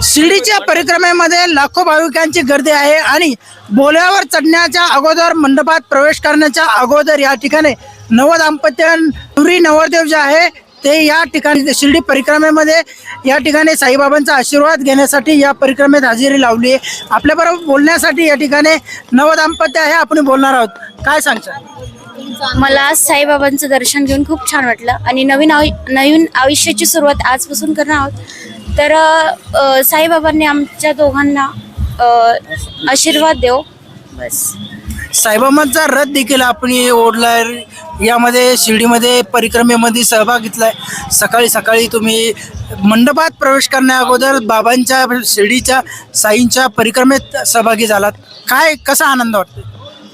शिर्डीच्या परिक्रमेमध्ये लाखो भाविकांची गर्दी आहे आणि बोल्यावर चढण्याच्या अगोदर मंडपात प्रवेश करण्याच्या अगोदर या ठिकाणी नव दाम्पत्य नवरी नवरदेव जे आहे ते या ठिकाणी शिर्डी परिक्रमेमध्ये या ठिकाणी साईबाबांचा आशीर्वाद घेण्यासाठी या परिक्रमेत हजेरी लावली आहे। आपल्याबरोबर बोलण्यासाठी या ठिकाणी नव दाम्पत्य आहे, आपण बोलणार आहोत। काय सांगता? मला आज साईबाबांचं दर्शन घेऊन खूप छान वाटलं आणि नवीन आयुष्याची सुरुवात आजपासून करणार आहोत। तर साईबाबांनी आमच्या दोघांना आशीर्वाद देव बस। साईबाबांचा रथ देखील आपण ओढलाय, यामध्ये शिर्डीमध्ये परिक्रमेमध्ये सहभाग घेतलाय। सकाळी सकाळी तुम्ही मंडपात प्रवेश करण्या अगोदर बाबांच्या शिर्डीच्या साईंच्या परिक्रमेत सहभागी झालात, काय कसा आनंद वाटतो?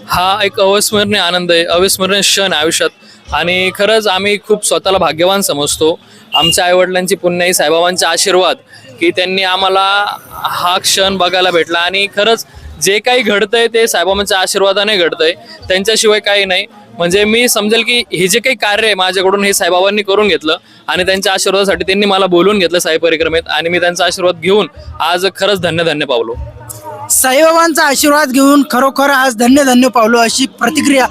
हा एक अविस्मरणीय आनंद आहे, अविस्मरणीय क्षण आहे आयुष्यात आणि खरंच आम्ही खूप स्वतःला भाग्यवान समजतो। आमच्या आईवडिलांची पुण्याई साईबाबांचे आशीर्वाद की त्यांनी आम्हाला हा क्षण बघायला भेटला आणि खरंच जे काही घडतंय ते साईबाबांच्या आशीर्वादाने घडतंय, त्यांच्याशिवाय काही नाही। म्हणजे मी समजेल की हे जे काही कार्य आहे माझ्याकडून हे साईबाबांनी करून घेतलं आणि त्यांच्या आशीर्वादासाठी त्यांनी मला बोलवून घेतलं साई परिक्रमेत आणि मी त्यांचा आशीर्वाद घेऊन आज खरंच धन्य धन्य पावलो। साईबाबांचा आशीर्वाद घेऊन खरोखर आज धन्य धन्य पावलो अशी प्रतिक्रिया।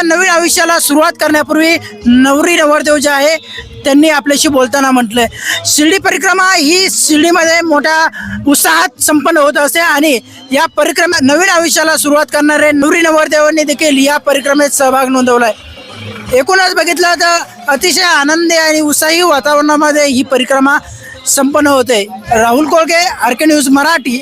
नवीन आयुष्याला सुरुवात करण्यापूर्वी नवरी नवरदेव जे आहे त्यांनी आपल्याशी बोलताना म्हटलंय, शिर्डी परिक्रमा ही शिर्डीमध्ये मोठ्या उत्साहात संपन्न होत असते आणि या परिक्रमा नवीन आयुष्याला सुरुवात करणारे नवरी नवरदेवांनी देखील या परिक्रमेत सहभाग नोंदवलाय। एकूणच बघितलं तर अतिशय आनंदी आणि उत्साही वातावरणामध्ये ही परिक्रमा संपन्न होते। Rahul Kolge, RK news Marathi.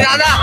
दादा